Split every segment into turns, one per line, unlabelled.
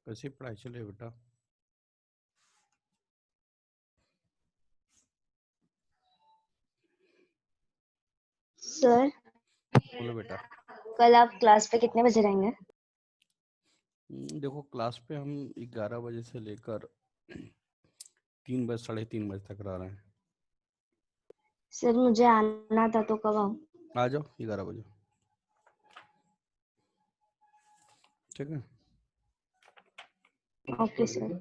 कैसी पढ़ाई चल रही है बेटा?
सर,
बोलो बेटा।
कल आप क्लास पे कितने बजे रहेंगे?
देखो, क्लास पे हम 11 बजे से लेकर 3 बजे 3:30 बजे तक रह रहे हैं।
सर, मुझे आना था तो कब आऊँ?
आ जाओ 11 बजे। ठीक है।
Okay sir.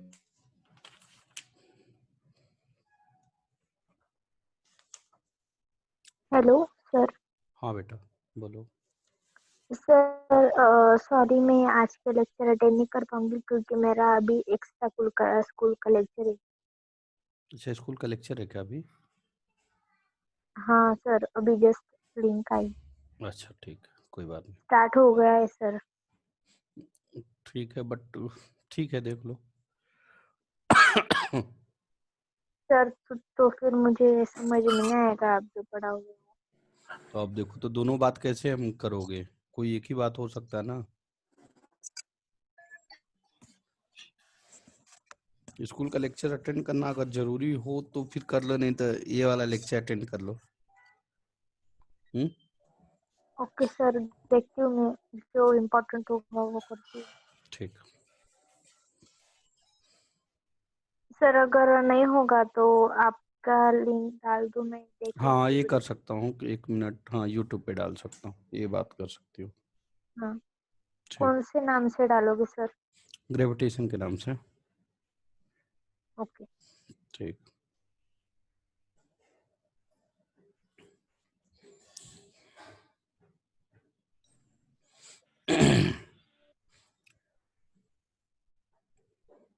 Hello sir.
हाँ बेटा, बोलो।
सर सॉरी, मैं आज के लेक्चर अटेंड नहीं कर पाऊंगी क्योंकि मेरा अभी एक्स्ट्रा स्कूल का लेक्चर है।
अच्छा, स्कूल का लेक्चर है क्या अभी?
हाँ सर, अभी जस्ट लिंक आई।
अच्छा ठीक है, कोई बात नहीं।
स्टार्ट हो गया है सर।
ठीक है, बट ठीक है, देख लो।
सर तो फिर मुझे समझ में नहीं आएगा आप जो पढ़ाओगे।
तो अब देखो, तो दोनों बात कैसे हम करोगे? कोई एक ही बात हो सकता है ना। स्कूल का लेक्चर अटेंड करना अगर जरूरी हो तो फिर कर लो, नहीं तो ये वाला लेक्चर अटेंड कर लो।
ओके सर, देखती हूँ मैं, जो इम्पोर्टेंट होगा वो करती हूँ।
ठीक।
सर अगर नहीं होगा तो आपका लिंक डाल दूँ, मैं देख
हाँ,
लूँगी
ये कर
वीडियो।
सकता हूँ कि 1 मिनट, हाँ यूट्यूब पे डाल सकता हूँ, ये बात कर सकती हूँ।
हाँ,
ठीक।
कौन से नाम से डालोगे सर?
ग्रेविटेशन के नाम से।
ओके।
ठीक।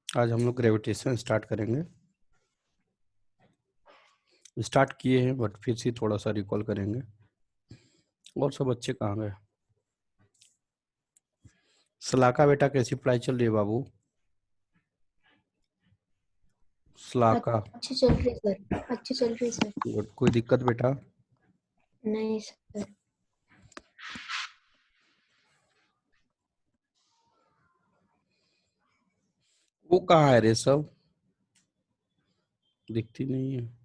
आज हम लोग ग्रेविटेशन स्टार्ट करेंगे। स्टार्ट किए हैं बट फिर से थोड़ा सा रिकॉल करेंगे। और सब बच्चे कहाँ गए? सलाका बेटा, कैसी पढ़ाई चल रही है बाबू? सलाका।
अच्छी चल रही सर, अच्छी चल रही सर।
गुड। कोई दिक्कत बेटा?
नहीं सर।
वो कहाँ है रे सब? दिखती नहीं है।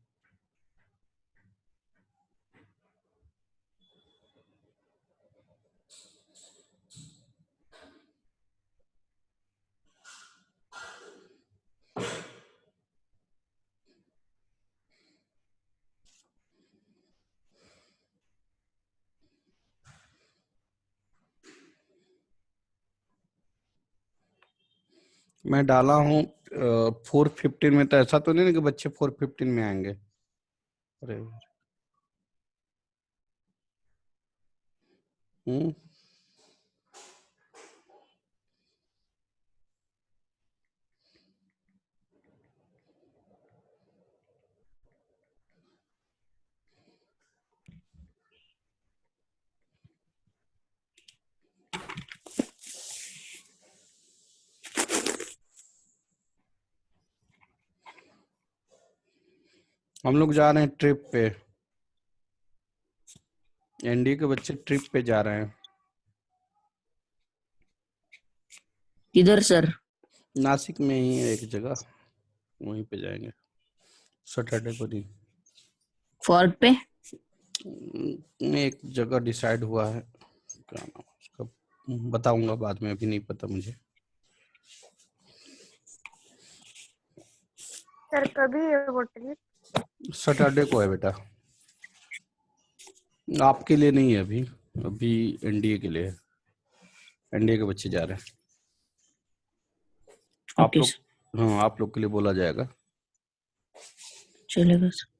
मैं डाला हूँ 4:15 में, तो ऐसा तो नहीं ना कि बच्चे 4:15 में आएंगे? अरे। हम्म। हम लोग जा रहे हैं ट्रिप पे। एनडी के बच्चे ट्रिप पे जा रहे हैं।
किधर सर?
नासिक में ही है एक जगह, वहीं पे जाएंगे सैटरडे को दिन।
फोर्ट पे?
एक जगह डिसाइड हुआ है, क्या नाम है उसका बताऊंगा बाद में, अभी नहीं पता मुझे।
सर कभी है वो ट्रिप?
सैटरडे को है बेटा। आपके लिए नहीं है अभी, अभी एनडीए के लिए है। एनडीए के बच्चे जा रहे हैं। आप
ओके
लोग,
सर,
हाँ आप लोग के लिए बोला जाएगा।
चलेगा सर।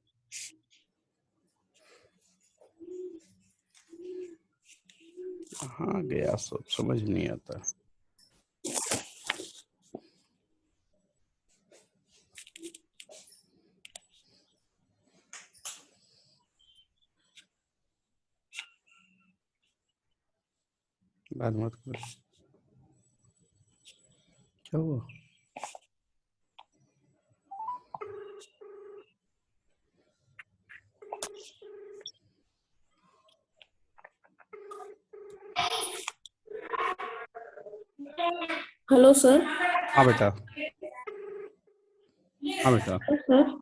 हाँ गया, सब समझ नहीं आता। बात मत कर। क्या हुआ?
Hello sir.
हाँ बेटा, हाँ बेटा,
सर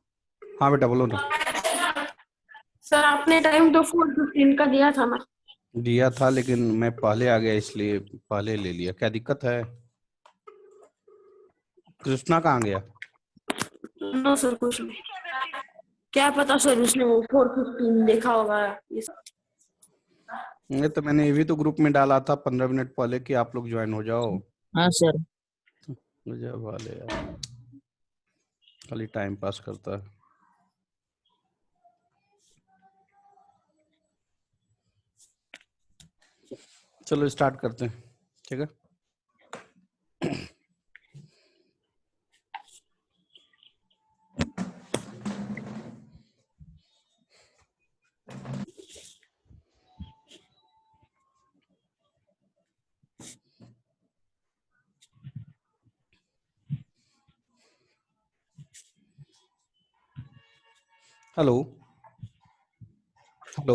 हाँ बेटा बोलो ना।
सर आपने टाइम तो 4:15 का दिया था ना।
दिया था लेकिन मैं पहले आ गया इसलिए पहले ले लिया। क्या दिक्कत है? कृष्णा कहाँ गया?
नो सर कुछ नहीं, क्या पता सर उसने वो 4:15 देखा होगा।
नहीं तो मैंने ये भी तो ग्रुप में डाला था 15 मिनट पहले कि आप लोग ज्वाइन हो जाओ।
हाँ सर।
मुझे वाले यार खाली टाइम पास करता है। चलो स्टार्ट करते हैं, ठीक है। Hello hello.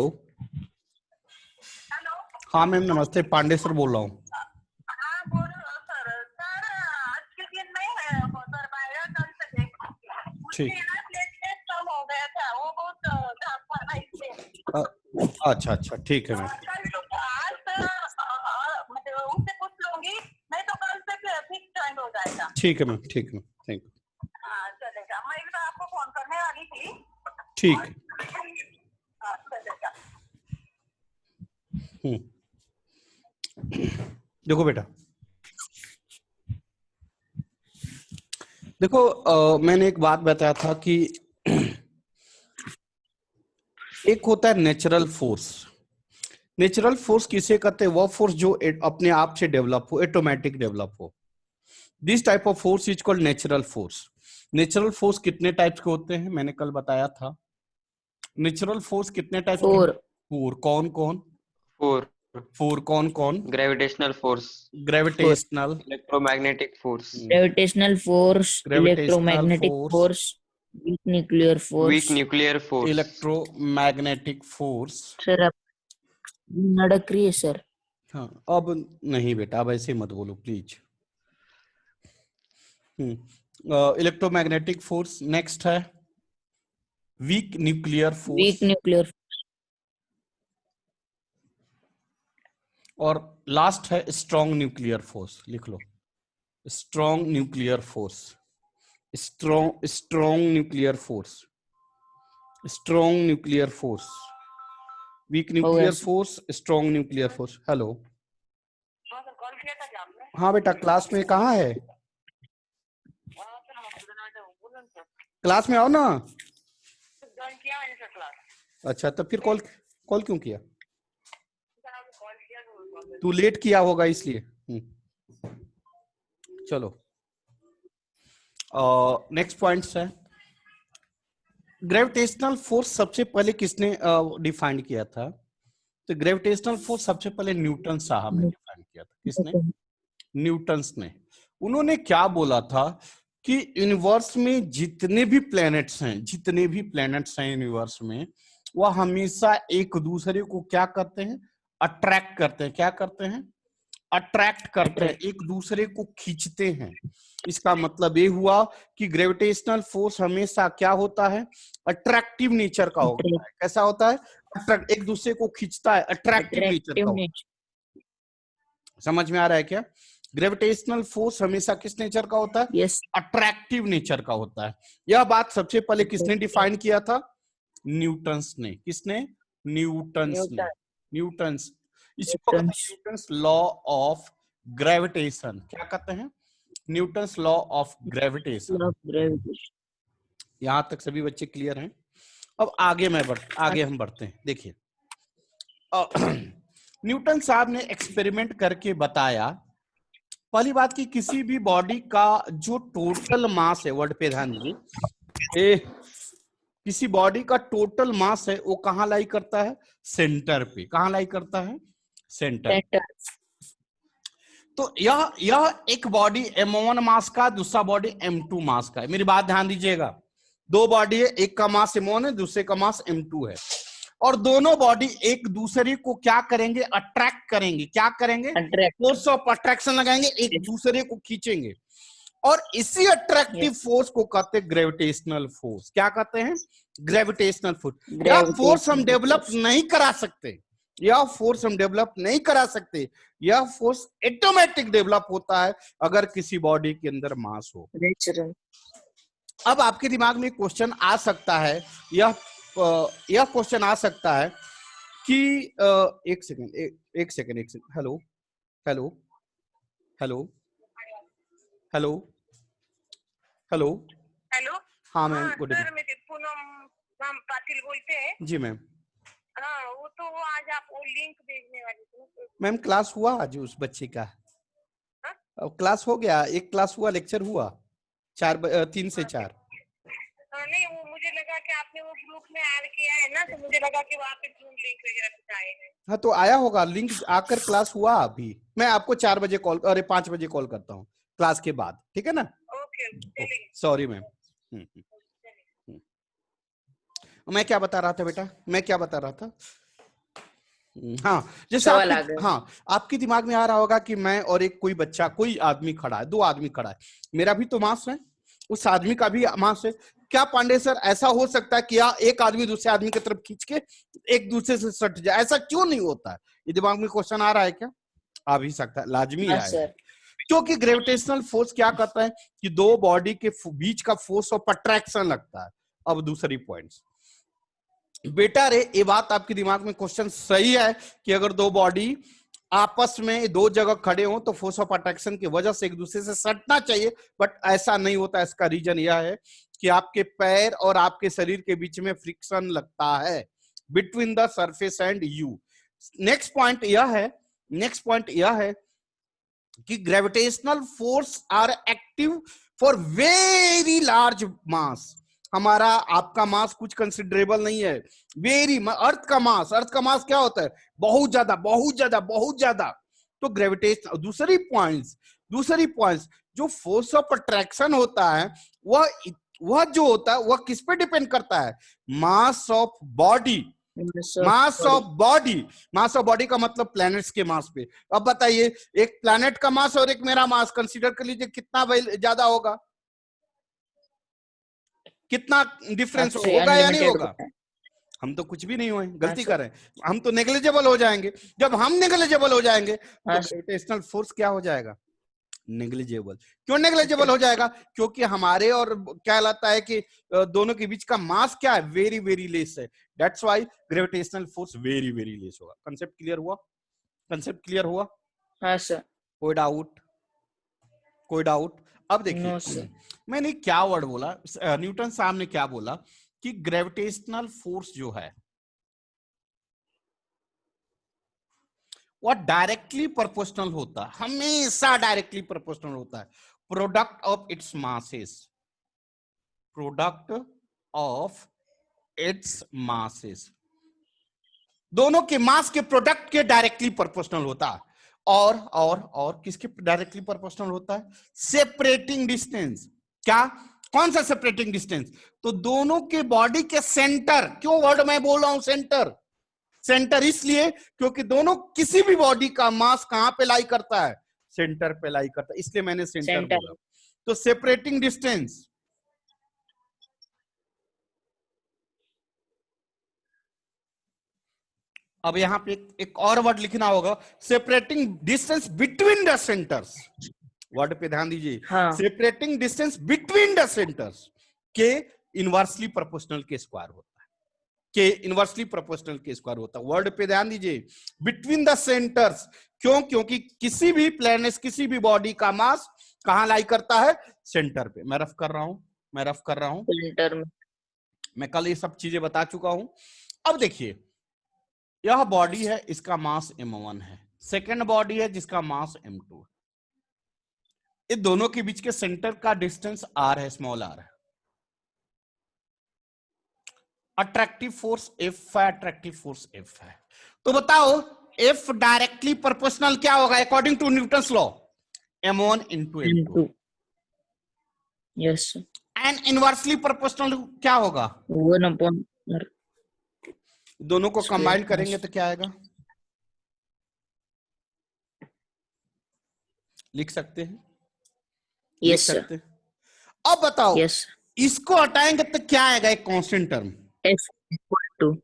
हाँ मैम नमस्ते, पांडे सर बोल रहा हूँ।
हाँ बोलो सर। सर आज के दिन नहीं है वो सर, पाएगा कल से देखो।
ठीक।
उसके ना प्लेटलेट कम हो गया था, वो बहुत झांपा था इसलिए।
अच्छा अच्छा ठीक है मैम।
आज मतलब उससे पूछ लूंगी, नहीं तो कल से फिक्स ज्वाइन हो जाएगा।
ठीक है मैम, ठीक है, थैंक यू।
हाँ चलेगा, मैं भी आपको फोन करने वाली थी।
ठीक है।
हाँ चलेगा।
देखो बेटा, देखो मैंने एक बात बताया था कि एक होता है नेचुरल फोर्स। नेचुरल फोर्स किसे कहते हैं? वह फोर्स जो अपने आप से डेवलप हो, ऑटोमेटिक डेवलप हो। This type of force is called natural force. Natural force कितने टाइप्स के होते हैं मैंने कल बताया था। नेचुरल फोर्स कितने टाइप्स के?
4।
4। कौन कौन?
4
4 कौन कौन?
Gravitational force,
gravitational,
electromagnetic force,
gravitational force,
gravitational
electromagnetic
force,
force, weak nuclear force.
Weak nuclear force.
Electromagnetic force.
Sir अब नड़क रही है सर।
हाँ अब नहीं बेटा, अब ऐसे मत बोलो प्लीज। Electromagnetic force. नेक्स्ट है weak nuclear force.
Weak nuclear
और लास्ट है स्ट्रॉन्ग न्यूक्लियर फोर्स। लिख लो, strong nuclear force. Strong nuclear force, strong nuclear force, weak nuclear force, strong nuclear force. Hello.
हाँ सर, कॉल किया था क्या आपने?
हाँ बेटा, क्लास में कहाँ है?
हाँ सर, हम बोलो सर।
क्लास में आओ ना।
ज्वाइन किया मैंने सर क्लास।
अच्छा तो फिर कॉल कॉल क्यों किया?
सर आपने कॉल किया तो
तू लेट किया होगा इसलिए। चलो नेक्स्ट पॉइंट्स है। ग्रेविटेशनल फोर्स सबसे पहले किसने डिफाइन किया था? तो ग्रेविटेशनल फोर्स सबसे पहले न्यूटन साहब ने डिफाइन किया था। किसने? न्यूटन्स ने। उन्होंने क्या बोला था कि यूनिवर्स में जितने भी प्लैनेट्स हैं यूनिवर्स में, वह हमेशा एक दूसरे को क्या करते हैं? अट्रैक्ट करते हैं। क्या करते हैं? अट्रैक्ट करते हैं, एक दूसरे को खींचते हैं। इसका मतलब ये हुआ कि ग्रेविटेशनल फोर्स हमेशा क्या होता है? अट्रैक्टिव नेचर का होता है। कैसा होता है? एक दूसरे को खींचता है, अट्रैक्टिव नेचर का होता है। समझ में आ रहा है क्या? ग्रेविटेशनल फोर्स हमेशा किस नेचर का होता है?
यस।
अट्रैक्टिव नेचर का होता है। यह बात सबसे पहले किसने डिफाइन किया था? न्यूटन्स ने। किसने? न्यूटन्स ने। न्यूटन्स। इसको कहते हैं न्यूटन्स लॉ ऑफ ग्रेविटेशन। क्या कहते हैं? Newton's law of gravitation. यहां तक सभी बच्चे क्लियर हैं? अब आगे हम बढ़ते हैं। देखिए न्यूटन साहब ने एक्सपेरिमेंट करके बताया, पहली बात कि किसी भी बॉडी का जो टोटल मास है, वर्ड पे ध्यान दीजिए, किसी बॉडी का टोटल मास है वो कहाँ लाई करता है? सेंटर पे। कहाँ लाई करता है? सेंटर। तो यह एक बॉडी m1 मास का, दूसरा बॉडी m2 मास का है। मेरी बात ध्यान दीजिएगा, दो बॉडी है, एक का मास m1 है, दूसरे का मास m2 है, और दोनों बॉडी एक दूसरे को क्या करेंगे? अट्रैक्ट करेंगे। क्या करेंगे? फोर्स ऑफ अट्रैक्शन लगाएंगे, एक दूसरे को खींचेंगे। और इसी अट्रैक्टिव
Yes.
फोर्स को कहते हैं ग्रेविटेशनल फोर्स। क्या कहते हैं? Gravitational force. यह
Gravitational
फोर्स हम डेवलप
force.
नहीं करा सकते, यह फोर्स हम डेवलप नहीं करा सकते। यह फोर्स ऑटोमेटिक डेवलप होता है अगर किसी बॉडी के अंदर मास हो।
Natural.
अब आपके दिमाग में क्वेश्चन आ सकता है, यह क्वेश्चन आ सकता है कि एक second, hello hello hello hello hello.
Hello.
हाँ मैम,
हाँ
गुड
सर,
इवनिंग।
मैं पूनम मैम पाटिल बोलते हैं।
जी मैम।
हाँ, वो तो वो आज आप वो लिंक भेजने वाली थी ना।
मैम क्लास हुआ आज उस बच्चे का?
हाँ?
क्लास हो गया, एक क्लास हुआ, लेक्चर हुआ 3 से 4।
नहीं, वो मुझे लगा कि आपने वो ग्रुप में ऐड किया है ना, तो मुझे लगा कि वहाँ पे जूम लिंक वगैरह कुछ आए हैं।
हाँ तो आया होगा लिंक, आकर क्लास हुआ अभी। मैं आपको 4 बजे कॉल, अरे 5 बजे कॉल करता हूँ क्लास के बाद, ठीक है ना?
ओके, चलिए।
Sorry ma'am. मैं क्या बता रहा था बेटा, मैं क्या बता रहा था? हाँ, जैसे
सवाल आ
आपके,
गया।
हाँ आपके दिमाग में आ रहा होगा कि मैं और एक कोई बच्चा, कोई आदमी खड़ा है, 2 आदमी खड़ा है, मेरा भी तो मास है, उस आदमी का भी मास है। क्या पांडे सर ऐसा हो सकता है कि एक आदमी दूसरे आदमी की तरफ खींच के एक दूसरे से सट जाए? ऐसा क्यों नहीं होता है? ये दिमाग में क्वेश्चन आ रहा है क्या? आ भी सकता है, लाजमी
हाँ
आएगा।
सर।
क्योंकि ग्रेविटेशनल फोर्स क्या करता है कि 2 बॉडी के बीच का फोर्स ऑफ अट्रैक्शन लगता है। अब दूसरी पॉइंट्स, बेटा रे, ये बात आपके दिमाग में क्वेश्चन सही है कि अगर 2 बॉडी आपस में 2 जगह खड़े हो तो फोर्स ऑफ अट्रैक्शन की वजह से एक दूसरे से सटना चाहिए, बट ऐसा नहीं होता। इसका रीजन यह है कि आपके पैर और आपके शरीर के बीच में फ्रिक्शन लगता है between the surface and you. Next point यह है कि gravitational force are active for very large mass. हमारा आपका मास कुछ कंसिडरेबल नहीं है, वेरी, अर्थ का मास क्या होता है? बहुत ज्यादा बहुत ज्यादा बहुत ज्यादा। तो ग्रेविटेशन, दूसरी पॉइंट्स जो फोर्स ऑफ अट्रैक्शन होता है वह जो होता है वह किस पे डिपेंड करता है? Mass of body. Mass of body का मतलब प्लैनेट्स के मास पे। अब बताइए, एक प्लैनेट का मास और एक मेरा मास कंसीडर कर लीजिए, कितना ज्यादा होगा? कितना डिफरेंस होगा या नहीं होगा? हम तो कुछ भी नहीं हुए, गलती कर रहे हैं, हम तो नेग्लिजिबल हो जाएंगे। जब हम नेग्लिजिबल हो जाएंगे तो ग्रेविटेशनल फोर्स क्या हो जाएगा? नेग्लिजिबल। क्यों नेग्लिजिबल हो जाएगा? क्योंकि हमारे और क्या कहलाता है कि दोनों के बीच का मास क्या है? वेरी वेरी लेस है। That's why gravitational force very very less होगा। कंसेप्ट क्लियर हुआ?
हाँ सर।
कोई डाउट? अब देखिए,
नो सर।
मैंने क्या वर्ड बोला, न्यूटन साहब ने क्या बोला कि ग्रेविटेशनल फोर्स जो है वह डायरेक्टली प्रोपोर्शनल होता है, हमेशा डायरेक्टली प्रोपोर्शनल होता है प्रोडक्ट ऑफ इट्स मासेस। दोनों के मास के प्रोडक्ट के डायरेक्टली प्रोपोर्शनल होता है। और किसके डायरेक्टली प्रोपोर्शनल होता है? Separating distance. क्या? कौन सा सेपरेटिंग डिस्टेंस? तो दोनों के बॉडी के सेंटर। क्यों वर्ड मैं बोल रहा हूं सेंटर? इसलिए क्योंकि दोनों, किसी भी बॉडी का मास कहां पे लाई करता है? सेंटर पे लाई करता है, इसलिए मैंने सेंटर बोला। तो सेपरेटिंग डिस्टेंस, अब यहां पे एक और वर्ड लिखना होगा, separating distance between the centres. Word पे ध्यान दीजिए, separating distance between the centres के इनवर्सली प्रोपोर्शनल के स्क्वायर होता है। वर्ड पे ध्यान दीजिए, बिटवीन द सेंटर्स। क्यों? क्योंकि किसी भी प्लैनेट, किसी भी बॉडी का मास कहां लाई करता है? सेंटर पे। मैं रफ कर रहा हूं
सेंटर में। मैं
कल ये सब चीजें बता चुका हूं। अब देखिए, यह बॉडी है, इसका मास m1 है, सेकेंड बॉडी है जिसका मास m2 है। ये दोनों के बीच के सेंटर का डिस्टेंस r है, स्मॉल r है। अट्रैक्टिव फोर्स F है। तो बताओ, F डायरेक्टली प्रोपोर्शनल क्या होगा according to Newton's law? m1 into m2।
Yes.
And inversely proportional क्या होगा?
1/r।
दोनों को कंबाइन करेंगे तो क्या आएगा? लिख सकते हैं, लिख
यस सर,
सकते हैं। अब बताओ
यस,
इसको हटाएंगे तो क्या आएगा, एक constant term,
F equal to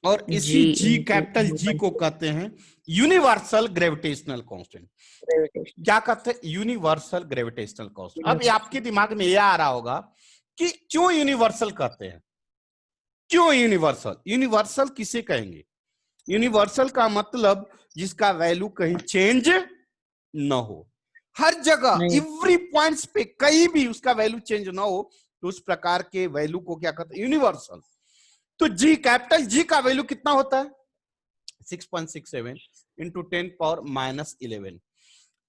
और इसी जी कैपिटल जी को कहते हैं यूनिवर्सल ग्रेविटेशनल कांस्टेंट। क्या कहते हैं? Universal gravitational constant. अब ये आपके दिमाग में यह आ रहा होगा कि क्यों यूनिवर्सल कहते हैं, क्यों यूनिवर्सल? यूनिवर्सल किसे कहेंगे? यूनिवर्सल का मतलब जिसका वैल्यू कहीं चेंज न हो, हर जगह एवरी पॉइंट्स पे कहीं भी उसका वैल्यू चेंज ना हो, तो उस प्रकार के वैल्यू को क्या कहते हैं? यूनिवर्सल। तो जी कैपिटल जी का वैल्यू कितना होता है? 6.67 इंटू 10⁻11।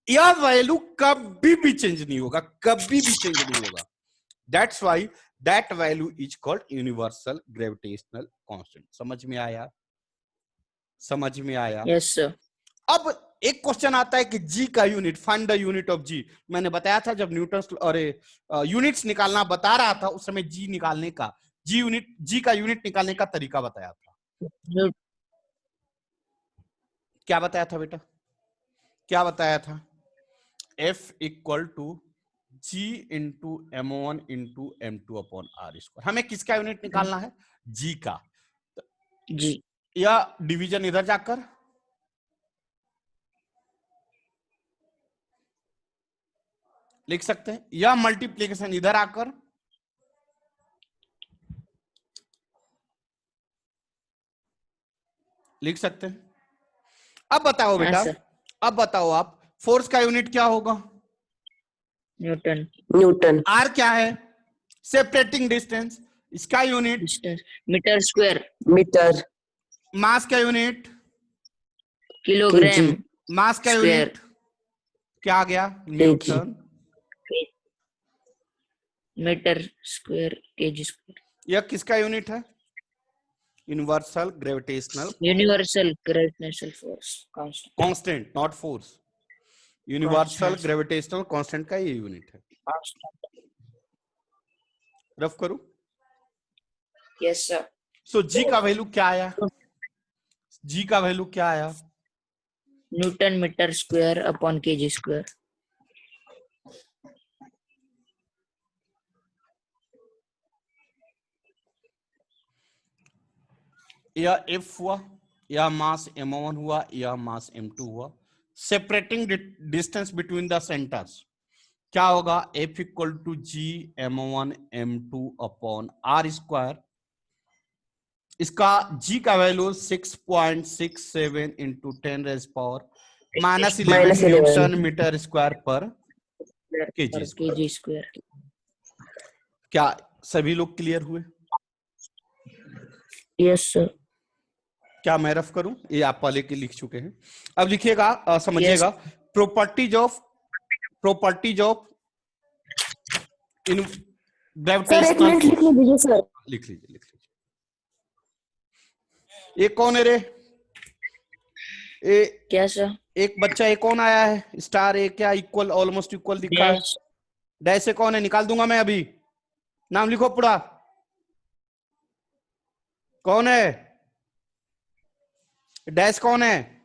यह वैल्यू कभी भी चेंज नहीं होगा, कभी भी चेंज नहीं होगा। That's why that value is called universal gravitational constant. समझ में आया? समझ में आया?
Yes sir.
अब एक क्वेश्चन आता है कि जी का unit, find the unit of G. मैंने बताया था जब न्यूटन और यूनिट्स निकालना बता रहा था, उस समय जी निकालने का, जी का यूनिट निकालने का तरीका बताया था। क्या बताया था बेटा? क्या बताया था? F equal to G into M1 into M2 upon R square. हमें किसका यूनिट निकालना है? जी का।
जी,
या डिवीजन इधर जाकर, लिख सकते हैं, या मल्टीप्लीकेशन इधर आकर, लिख सकते हैं। अब बताओ बेटा,
सर।
अब बताओ आप, फोर्स का यूनिट क्या होगा?
न्यूटन,
न्यूटन,
आर क्या है? Separating distance. इसका यूनिट
मीटर स्क्वायर,
मीटर,
मास का यूनिट,
किलोग्राम,
मास का
स्क्वायर,
यूनिट क्या आ गया? Newton.
Metre square, KG square.
यह किसका यूनिट है? Universal gravitational
force
constant, not force. Universal gravitational constant का ये यूनिट है। रफ करूं?
Yes sir.
सो जी का वैल्यू क्या आया? जी का वैल्यू क्या आया?
Newton metre square upon KG square.
यह F हुआ, यह मास M1 हुआ, यह मास M2 हुआ। Separating distance between the centres क्या होगा? F equal to G M1 M2 upon R square. इसका जी का value 6.67 into 10⁻⁻11 newton metre square पर केजी
स्क्वायर।
क्या सभी लोग क्लियर हुए?
Yes sir.
क्या मैं रफ करूं? ये आप पहले के लिख चुके हैं, अब लिखिएगा, समझिएगा। प्रॉपर्टीज ऑफ इन
सर एक मिनट लिख लीजिए सर।
लिख लीजिए, लिख लीजिए। ये कौन है रे?
क्या सर?
एक बच्चा, ये कौन आया है? स्टार ए क्या इक्वल, ऑलमोस्ट इक्वल दिखा है। डैश से कौन है? निकाल दूंगा मैं अभी। नाम लिखो पूरा। कौन है? डैश कौन है?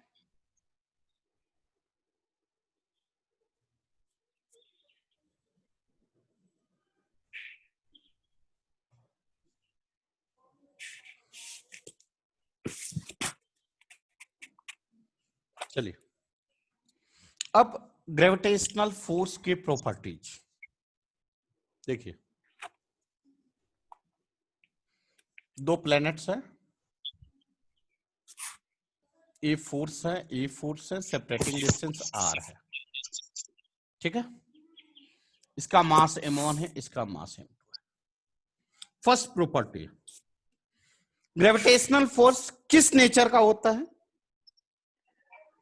चलिए, अब ग्रेविटेशनल फोर्स के प्रॉपर्टीज देखिए। दो प्लैनेट्स हैं, ए फोर्स है, सेपरेटिंग डिस्टेंस आर है, ठीक है। इसका मास m1 है, इसका मास m2 है। फर्स्ट प्रॉपर्टी, ग्रेविटेशनल फोर्स किस नेचर का होता है?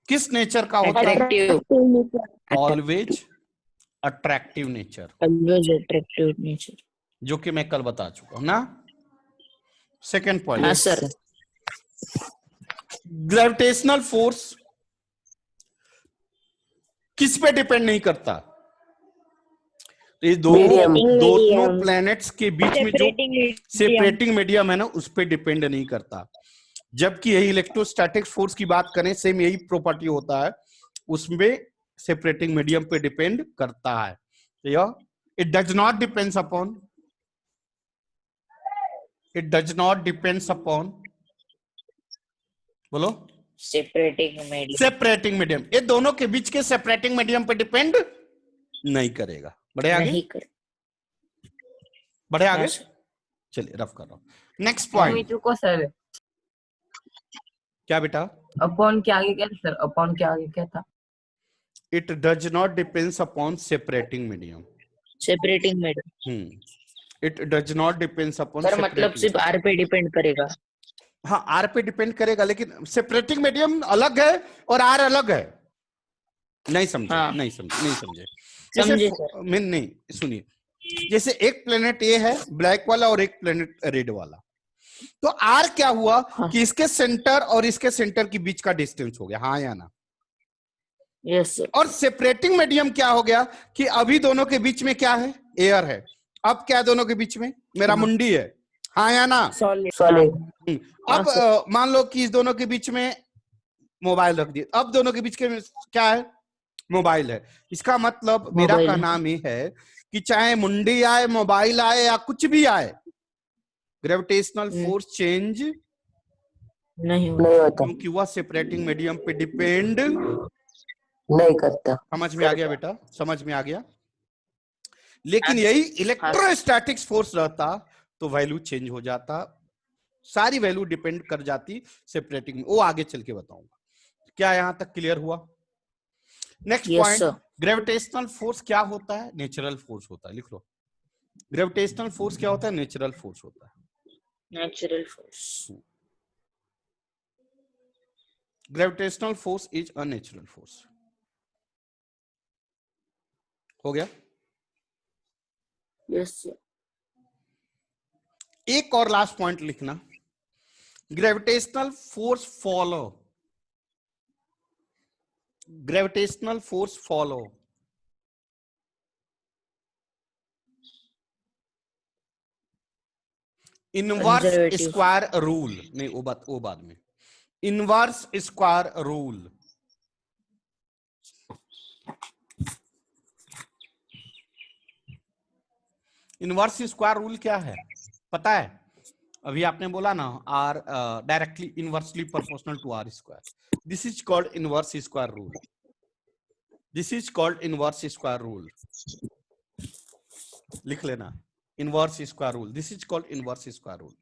किस नेचर का होता है? Always attractive nature,
always attractive nature,
जो कि मैं कल बता चुका हूं ना। सेकेंड पॉइंट,
हाँ सर।
ग्रेविटेशनल फोर्स किस पे डिपेंड नहीं करता? ये दोनों प्लैनेट्स के बीच में जो सेपरेटिंग मीडियम है ना, उस पे डिपेंड नहीं करता। जबकि यही इलेक्ट्रोस्टैटिक फोर्स की बात करें, सेम यही प्रॉपर्टी होता है, उसमें सेपरेटिंग मीडियम पे डिपेंड करता है। It does not depends upon, it does not depends upon, बोलो,
सेपरेटिंग मीडियम।
Separating medium. ये दोनों के बीच के सेपरेटिंग मीडियम पे डिपेंड नहीं करेगा। बढ़े आगे,
नहीं कर।
बढ़े आगे,
हाँ सर।
चलिए रफ कर रहा हूं। नेक्स्ट पॉइंट,
रुको सर,
क्या बेटा?
अपॉन के आगे क्या था सर? अपॉन के आगे क्या था?
It does not depends upon separating medium.
Separating medium.
It does not depends upon,
sir मतलब सिर्फ आर पे डिपेंड करेगा।
हाँ, आर पे डिपेंड करेगा, लेकिन सेपरेटिंग मीडियम अलग है और आर अलग है। नहीं समझे?
हाँ।
नहीं समझे।
समझे
जैसे मैं नहीं, सुनिए, जैसे एक प्लेनेट ये है ब्लैक वाला और एक प्लेनेट रेड वाला, तो आर क्या हुआ
हाँ।
कि इसके सेंटर और इसके सेंटर के बीच का डिस्टेंस हो गया, हाँ या ना?
Yes sir.
और सेपरेटिंग मीडियम क्या हो गया कि अभी दोनों के बीच में क्या है? एयर है। अब क्या है दोनों के बीच में? मेरा मुंडी है, हाँ या ना?
सॉलिड।
अब मान लो कि इस दोनों के बीच में मोबाइल रख दिया, अब दोनों के बीच के क्या है? मोबाइल है। इसका मतलब मेरा
मोबाइल
का
है।
नाम ये है कि चाहे मुंडी आए, मोबाइल आए या कुछ भी आए, ग्रेविटेशनल फोर्स चेंज
नहीं
होता,
क्योंकि वह सेपरेटिंग मीडियम पे डिपेंड
नहीं करता।
समझ में आ गया बेटा? समझ में आ गया। लेकिन यही इलेक्ट्रोस्टैटिक्स फोर्स रहता तो वैल्यू चेंज हो जाता, सारी वैल्यू डिपेंड कर जाती सेपरेटिंग में। वो आगे चल के बताऊंगा। क्या यहां तक क्लियर हुआ? नेक्स्ट पॉइंट, ग्रेविटेशनल फोर्स क्या होता है? नेचुरल फोर्स होता है। लिख लो, ग्रेविटेशनल फोर्स क्या होता है? नेचुरल फोर्स होता है।
Natural force.
Gravitational force is a natural force. हो गया?
Yes sir.
एक और लास्ट पॉइंट लिखना, gravitational force follow, gravitational force follow inverse
Conservative.
Square rule. नहीं, वो बाद में। Inverse square rule, inverse square rule क्या है पता है? अभी आपने बोला ना, R directly inversely proportional to R square. This is called inverse square rule. This is called inverse square rule. लिख लेना, inverse square rule. This is called inverse square rule.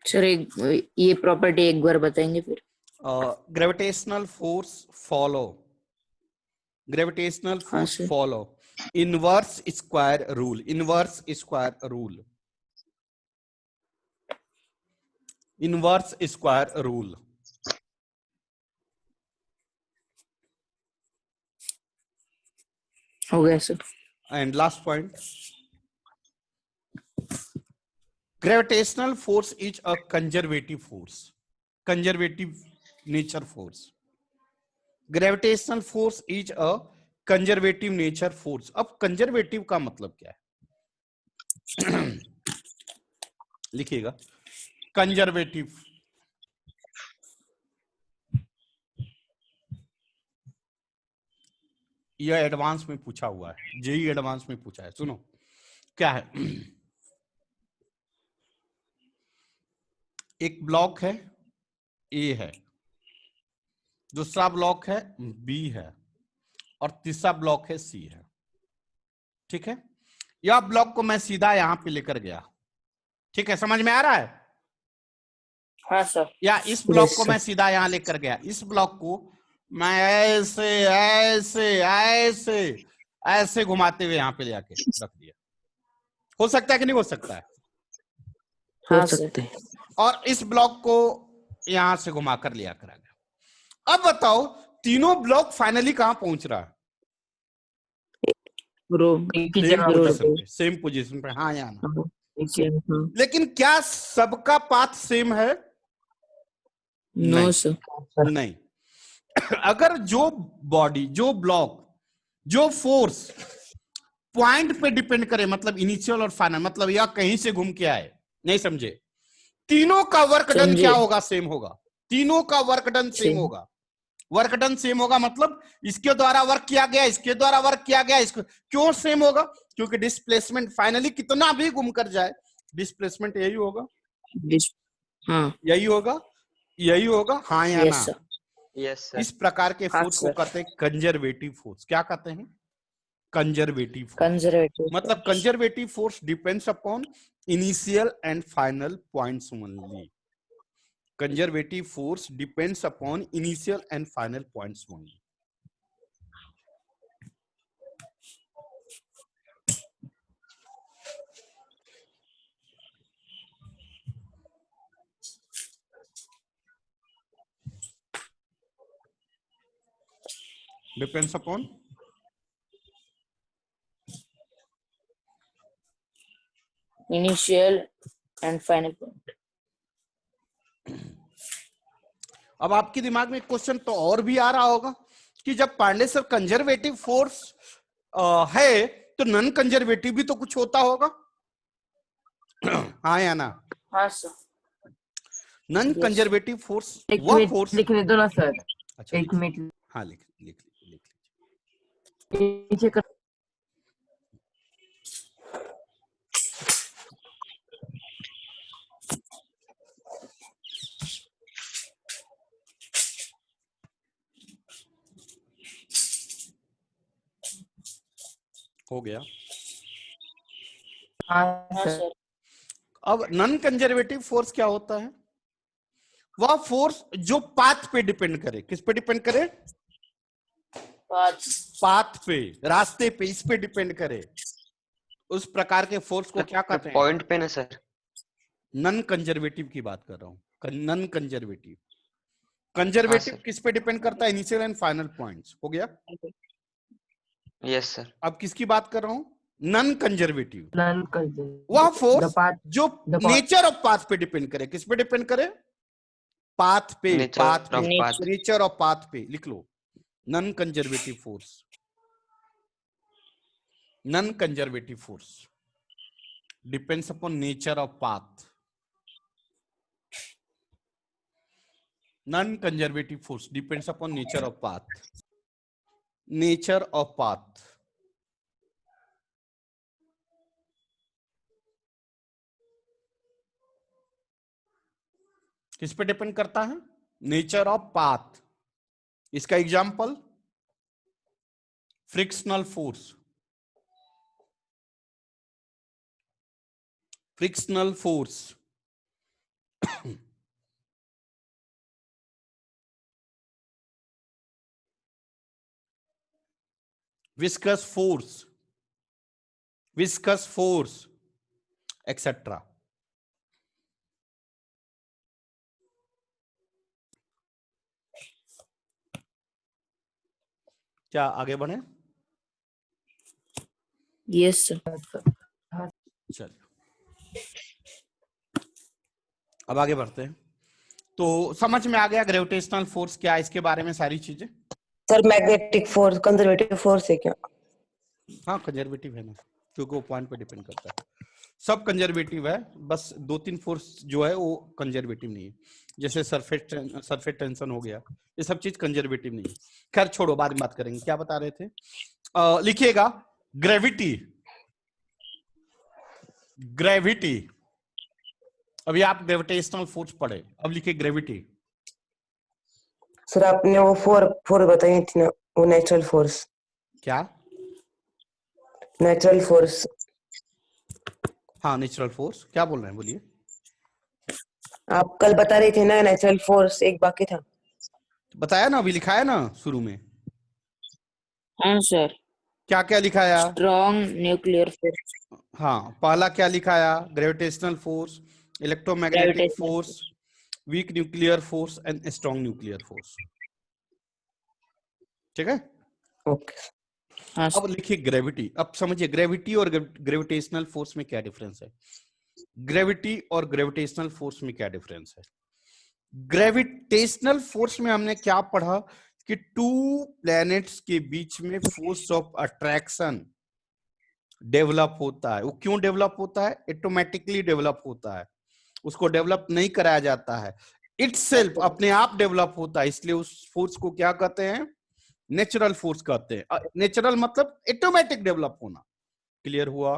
Sir ये प्रॉपर्टी एक बार बताएंगे फिर?
ग्रेविटेशनल फोर्स फॉलो, ग्रेविटेशनल
हाँ
force
sir.
Follow inverse square rule, inverse square rule, inverse square rule.
हो गया sir.
And last point, gravitational force is a conservative force, conservative nature force. Gravitational force is a conservative nature force. अब conservative का मतलब क्या है? लिखिएगा, conservative. यह advance में पूछा हुआ है, जेई एडवांस में पूछा है। सुनो क्या है। एक ब्लॉक है, ए है, दूसरा ब्लॉक है, बी है, और तीसरा ब्लॉक है, सी है। ठीक है, यह ब्लॉक को मैं सीधा यहां पे लेकर गया। ठीक है, समझ में आ रहा है?
हाँ सर।
या इस ब्लॉक
Yes,
को
sir.
मैं सीधा यहां लेकर गया, इस ब्लॉक को मैं ऐसे ऐसे ऐसे ऐसे घुमाते हुए यहां पे ले आके रख दिया। हो सकता है कि नहीं हो सकता है?
हाँ सर।
और इस ब्लॉक को यहां से घुमाकर ले आकर आ गया। अब बताओ, तीनों ब्लॉक फाइनली कहां पहुंच रहा है? सेम पोजीशन पे। हाँ या ना? लेकिन क्या सबका पाथ सेम है?
No sir.
नहीं। अगर जो बॉडी, जो ब्लॉक, जो फोर्स पॉइंट पे डिपेंड करे, मतलब इनिशियल और फाइनल, मतलब या कहीं से घूम के आए, नहीं समझे? तीनों का वर्क डन क्या होगा? सेम होगा। तीनों का वर्क डन सेम होगा। वर्क डन सेम होगा, मतलब इसके द्वारा वर्क किया गया, इसके द्वारा वर्क किया गया, इसको क्यों सेम होगा? क्योंकि डिस्प्लेसमेंट फाइनली कितना भी घूम कर जाए, डिस्प्लेसमेंट यही होगा,
हाँ
यही होगा, यही होगा। हाँ या
यस
ना?
सर।
Yes, sir.
इस प्रकार के
हाँ,
फोर्स को
सर।
कहते हैं कंजर्वेटिव फोर्स। क्या कहते हैं? Conservative force.
कंजर्वेटिव
मतलब conservative force depends upon initial and final points only. Conservative force depends upon initial and final points only. Depends upon
initial and final point.
अब आपके दिमाग में क्वेश्चन तो और भी आ रहा होगा कि जब पांडे सर कंजर्वेटिव फोर्स है तो नॉन कंजर्वेटिव भी तो कुछ होता होगा। हाँ या ना?
हाँ सर।
नॉन कंजर्वेटिव फोर्स
एक
वह
मिनट
फोर्स।
लिखने दो ना सर।
अच्छा,
एक मिनट
हाँ लिख लिख लिख
नीचे कर।
हो गया।
हाँ
हाँ
सर।
सर।
अब नॉन कंजर्वेटिव फोर्स क्या होता है? वह फोर्स जो पाथ पे डिपेंड करे। किस पे डिपेंड करे? पाथ पे, रास्ते पे, इस पे डिपेंड करे। उस प्रकार के फोर्स को क्या कहते हैं?
पॉइंट पे ना सर।
नॉन कंजर्वेटिव की बात कर रहा हूं। Non conservative.
हाँ
कंजर्वेटिव
सर।
किस पे डिपेंड करता है? Initial and final points. हो गया।
Yes sir.
अब किसकी बात कर रहा हूं? Non conservative.
नन कर
वह फोर्स
द पाथ
जो
the path-
nature of path पे डिपेंड करे। किस पे डिपेंड करे? पाथ पे।
Nature
पाथ
of
पे,
path.
नेचर ऑफ पाथ पे लिख लो। Non conservative force. Non conservative force depends upon nature of path. Non-conservative force depends upon nature of path. Nature of path. किस पे डिपेंड करता है? Nature of path. इसका example frictional force. Frictional force, viscous force, viscous force, etc. क्या आगे बढ़े?
Yes sir.
चलिए अब आगे बढ़ते हैं। तो समझ में आ गया ग्रेविटेशनल फोर्स क्या है, इसके बारे में सारी चीजें।
Sir magnetic force conservative force है क्या?
हाँ कंजर्वेटिव है ना, क्योंकि वो पॉइंट पे डिपेंड करता है। सब कंजर्वेटिव है, बस 2-3 फोर्स जो है वो कंजर्वेटिव नहीं है। जैसे सरफेस टेंशन हो गया, ये सब चीज कंजर्वेटिव नहीं है। खैर छोड़ो, बाद में बात करेंगे। क्या बता रहे थे? लिखिएगा ग्रेविटी। ग्रेविटी, अभी आप ग्रेविटेशनल फोर्स पढ़े, अब लिखिए ग्रेविटी।
सर आपने वो फोर बताई थी ना, वो नेचुरल फोर्स।
क्या?
Natural force.
हाँ नेचुरल फोर्स। क्या बोल रहे हैं, बोलिए।
आप कल बता रहे थे ना नेचुरल फोर्स, एक बाकी था।
बताया ना, अभी लिखाया ना शुरू में।
हाँ सर।
क्या क्या लिखाया?
Strong nuclear force.
हाँ पहला क्या लिखाया? Gravitational force, electromagnetic
Gravitational
force, weak nuclear force and strong nuclear force. ठीक है।
ओके।
हाँ
अब लिखिए ग्रेविटी। अब समझिए ग्रेविटी और ग्रेविटेशनल फोर्स में क्या डिफरेंस है। ग्रेविटी और ग्रेविटेशनल फोर्स में क्या डिफरेंस है? ग्रेविटेशनल फोर्स में हमने क्या पढ़ा कि 2 प्लैनेट्स के बीच में फोर्स ऑफ अट्रैक्शन डेवलप होता है। वो क्यों डेवलप होता है? ऑटोमेटिकली डेवलप होता है, उसको डेवलप नहीं कराया जाता है। इटसेल्फ अपने आप डेवलप होता है, इसलिए उस फोर्स को क्या कहते हैं? नेचुरल फोर्स कहते हैं। नेचुरल मतलब ऑटोमेटिक डेवलप होना। क्लियर हुआ?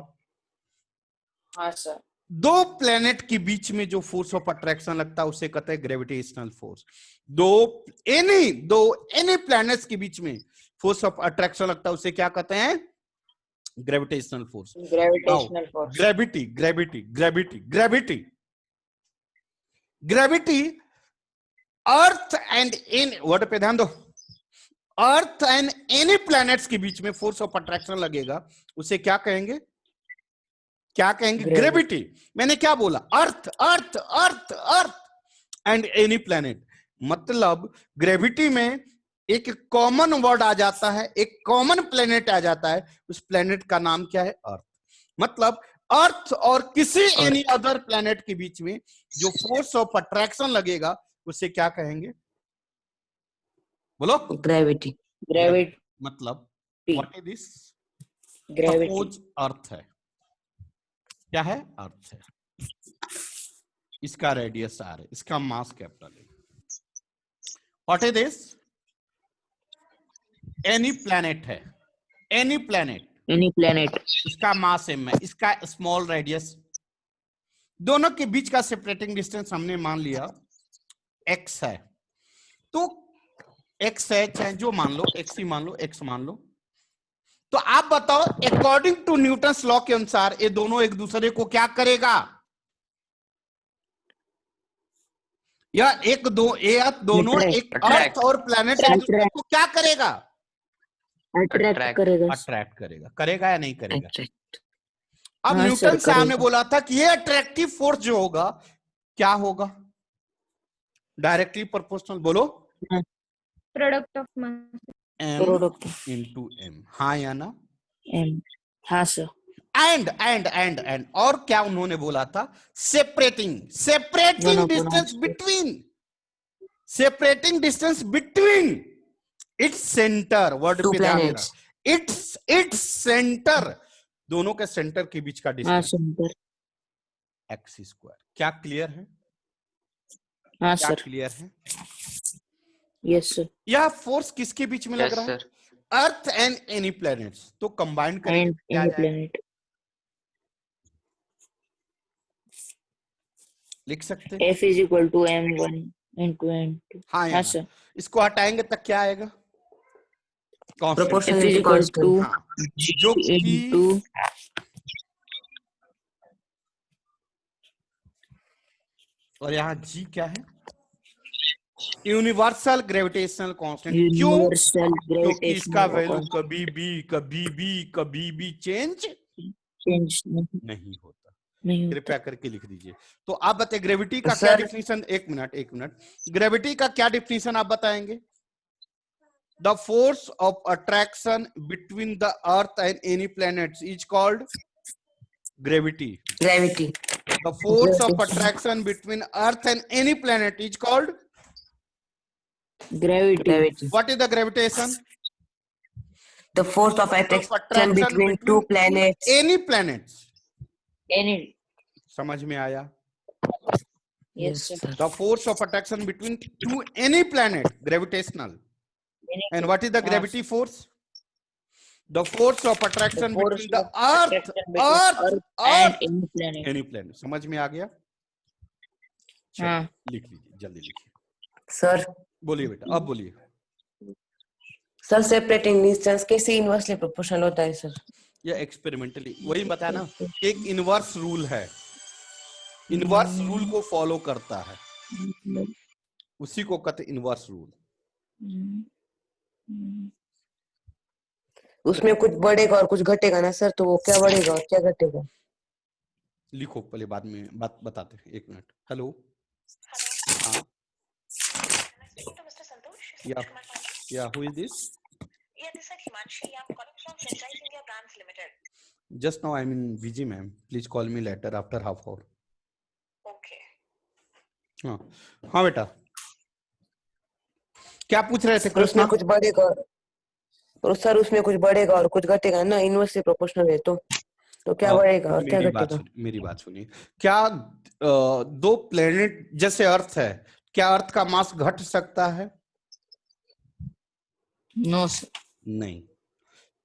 हाँ सर।
दो प्लेनेट के बीच में जो फोर्स ऑफ अट्रैक्शन लगता है उसे कहते हैं ग्रेविटेशनल फोर्स। दो एनी प्लैनेट्स के बीच में फोर्स ऑफ अट्रैक्शन लगता है उसे क्या कहते हैं? Gravitational force.
Gravitational force.
Gravity earth and in word पे ध्यान दो, अर्थ एंड एनी प्लैनेट्स के बीच में फोर्स ऑफ अट्रैक्शन लगेगा उसे क्या कहेंगे? क्या कहेंगे? ग्रेविटी। मैंने क्या बोला? अर्थ अर्थ अर्थ अर्थ एंड एनी प्लैनेट। मतलब ग्रेविटी में एक कॉमन वर्ड आ जाता है, एक कॉमन प्लेनेट आ जाता है, उस प्लेनेट का नाम क्या है? अर्थ। मतलब अर्थ और किसी एनी अदर प्लेनेट के बीच में जो फोर्स ऑफ अट्रैक्शन लगेगा उसे क्या कहेंगे? बोलो।
ग्रेविटी।
ग्रेविटी।
मतलब
T.
What is this?
Gravity.
Suppose Earth है, क्या है? अर्थ है, इसका रेडियस आर है, इसका मास कैपिटल है। What is this? Any planet है, एनी प्लैनेट,
एनी प्लेनेट।
इसका मास m है, इसका स्मॉल रेडियस। दोनों के बीच का सेपरेटिंग डिस्टेंस हमने मान लिया x है, तो x है, चाहे जो मान लो, x ही मान लो, x मान लो। तो आप बताओ अकॉर्डिंग टू न्यूटन्स लॉ के अनुसार ये दोनों एक दूसरे को क्या करेगा? या दोनों एक अर्थ और प्लैनेट एक दूसरे को क्या करेगा?
अट्रैक्ट करेगा।
अट्रैक्ट करेगा। करेगा या नहीं करेगा? अब
हाँ,
न्यूटन
सर,
साहब ने
करेगा।
बोला था कि ये अट्रैक्टिव फोर्स जो होगा क्या होगा? Directly proportional. बोलो।
Product of mass.
m into m। हाँ या ना?
हाँ सर।
एंड और क्या उन्होंने बोला था? Separating distance between its centre. Word
Two
पे ध्यान देना।
planets.
इट्स सेंटर, दोनों के सेंटर के बीच का
हाँ
डिस्टेंस
सर।
X square. क्या क्लियर है?
हाँ
क्या
सर।
क्लियर है?
Yes sir.
यह फोर्स किसके बीच में लग
यस
रहा है?
Sir.
Earth and any planets. तो कंबाइन करेंगे
एंड
क्या
एनी
जाएगा?
प्लेनेट।
लिख सकते हैं?
F is equal to m1 into m2।
हाँ या
हाँ
ना?
सर।
इसको हटाएंगे तक क्या आएगा? Constant.
F is
Proportionality
equal
constant.
to
हाँ,
G
जो कि
into
और यहाँ जी क्या है? Universal gravitational constant. क्यों?
universal
क्योंकि इसका
gravitational
वैल्यू
constant।
कभी भी चेंज
चेंज
नहीं होता।
नहीं होता।
कृपया करके लिख दीजिए। तो आप बताइए ग्रेविटी का
तो
क्या
सर-
डिफिनीशन? एक मिनट। ग्रेविटी का क्या डिफिनीशन आप बताएंगे? The force of attraction between the earth and any planets is called gravity.
Gravity.
The force of attraction between Earth and any planet is called.
Gravity।
What is the gravitation?
The force of attraction between two planets.
Any planets.
Any।
समझ में आया?
Yes sir।
The force of attraction between any planet, gravitational. And what is the gravity force? The force of attraction between the Earth
and any planet।
any planet. समझ में आ गया?
हाँ।
लिख लीजिए, जल्दी लिखिए।
सर
बोलिए बेटा, अब बोलिए।
सर सेपरेटिंग डिस्टेंस कैसे इनवर्सली प्रोपोर्शनल होता है सर?
यह एक्सपेरिमेंटली वही बताया ना, एक इनवर्स रूल है, इनवर्स रूल को फॉलो करता है, उसी को कहते इनवर्स रूल।
उसमें कुछ बढ़ेगा और कुछ घटेगा ना सर, तो वो क्या बढ़ेगा और क्या घटेगा?
लिखो पहले, बाद में बात बताते हैं। एक मिनट। हेलो। हाँ। या who is this?
Yeah, this is Himanshi. I'm calling from Franchise India Brands Limited.
Just now I'm in busy, ma'am. Please call me later after half hour.
Okay.
हाँ हाँ बेटा, क्या पूछ रहे थे
उसमें
कृष्णा?
कुछ बढ़ेगा और सर उसमें कुछ बढ़ेगा और कुछ घटेगा ना, इनवर्सली प्रोपोर्शनल है तो क्या बढ़ेगा और क्या घटेगा?
मेरी बात सुनिए। क्या दो प्लेनेट जैसे अर्थ है, क्या अर्थ का मास घट सकता है?
No sir.
नहीं।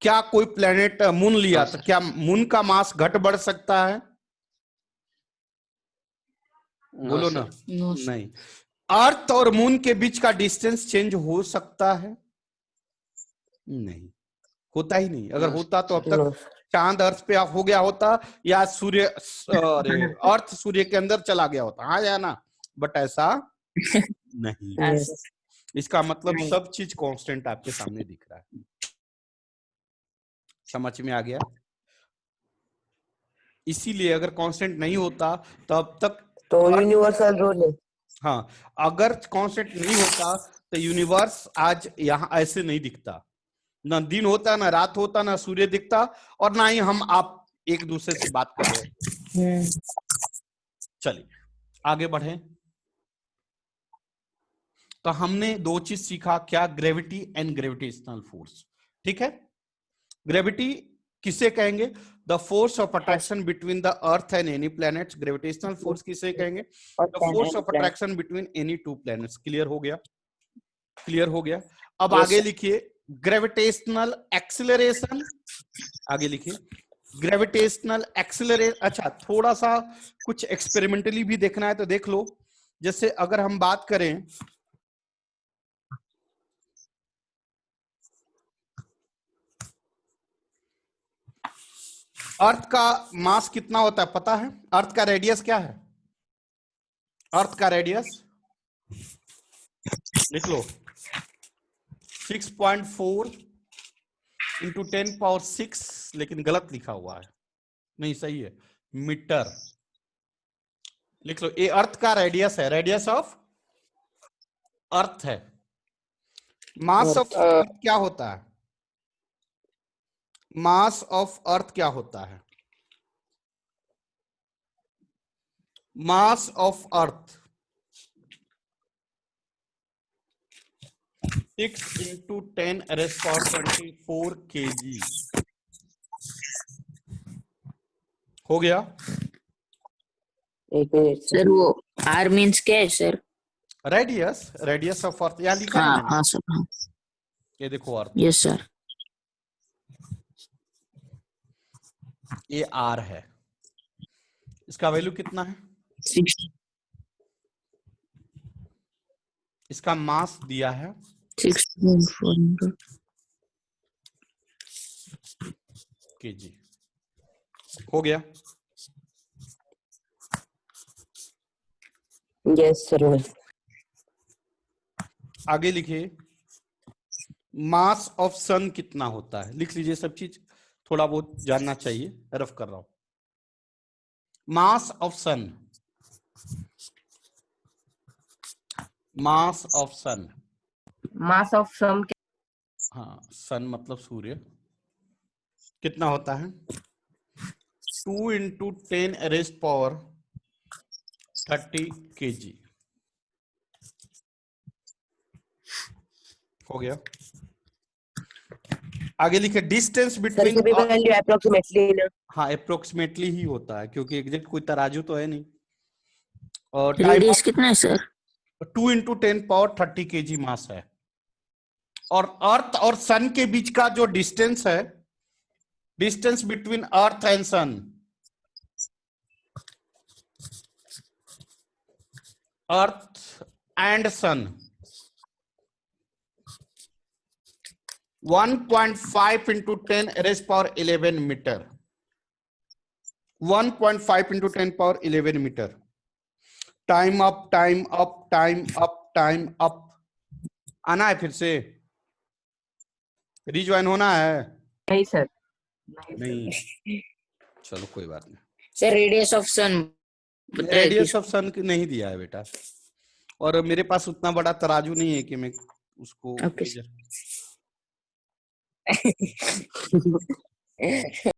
क्या कोई प्लेनेट मून लिया तो क्या मून का मास घट बढ़ सकता है? बोलो ना।
No sir.
नहीं। अर्थ और मून के बीच का डिस्टेंस चेंज हो सकता है? नहीं, होता ही नहीं। अगर होता तो अब तक चांद अर्थ पे हो गया होता, या सूर्य अरे अर्थ सूर्य के अंदर चला गया होता, हाँ या ना? बट ऐसा नहीं। इसका मतलब सब चीज कांस्टेंट आपके सामने दिख रहा है। समझ में आ गया? इसीलिए अगर कांस्टेंट नहीं होता तो अब तक
तो यूनिवर्सल रूल है।
हाँ, अगर कांस्टेंट नहीं होता तो यूनिवर्स आज यहाँ ऐसे नहीं दिखता, ना दिन होता, ना रात होता, ना सूर्य दिखता, और ना ही हम आप एक दूसरे से बात कर रहे हैं। चलिए आगे बढ़े। तो हमने दो चीज सीखा, क्या? Gravity and gravitational force. ठीक है। ग्रेविटी किसे कहेंगे? The force of attraction between the earth and any planets. Gravitational force किसे कहेंगे? The force of attraction between any two planets. Clear हो गया? क्लियर हो गया। अब आगे लिखिए ग्रेविटेशनल एक्सिलरेशन। आगे लिखिए ग्रेविटेशनल एक्सिलरेशन। अच्छा, थोड़ा सा कुछ एक्सपेरिमेंटली भी देखना है तो देख लो। जैसे अगर हम बात करें, अर्थ का मास कितना होता है पता है? अर्थ का रेडियस क्या है? अर्थ का रेडियस लिख लो, 6.4 इंटू 10⁶, लेकिन गलत लिखा हुआ है, नहीं सही है, मीटर। लिख लो, ये अर्थ का रेडियस है, रेडियस ऑफ अर्थ है। मास ऑफ अर्थ क्या होता है? मास ऑफ अर्थ क्या होता है? Mass of earth 6 into 10⁻24 kg हो गया।
एक मिनट
सर वो आर मीन्स क्या है sir?
Radius, radius of earth यहाँ लिखा है
हाँ
मैंने।
हाँ सर, हाँ।
ये देखो अर्थ,
यस सर।
ये आर है, इसका वैल्यू कितना है?
6
इसका मास दिया है
6.4
kg। हो गया।
Yes sir.
आगे लिखिए मास ऑफ सन कितना होता है? लिख लीजिए, सब चीज थोड़ा बहुत जानना चाहिए, रफ कर रहा हूं। Mass of sun, mass of sun,
mass of some
हाँ सन मतलब सूर्य, कितना होता है? 2 इंटू 10⁻30 kg। हो गया। आगे लिखे डिस्टेंस
सर
बिटवीन,
की भी वैल्यू अप्रोक्सीमेटली ना?
हाँ अप्रोक्सीमेटली ही होता है, क्योंकि एग्जैक्ट कोई तराजू तो है नहीं। और
रेडियस कितना है सर?
2 इंटू 10⁻30 kg मास है। और अर्थ और सन के बीच का जो डिस्टेंस है, distance between earth and sun, earth and sun 1.5 into 10⁻11 metre. 1.5 into 10⁻11 metre. Time up, time up, time up, time up. आना है फिर से, रिज्वाइन होना है?
नहीं सर,
नहीं, चलो कोई बात नहीं।
Sir radius of sun
radius of sun नहीं दिया है बेटा, और मेरे पास उतना बड़ा तराजू नहीं है कि मैं उसको
Okay.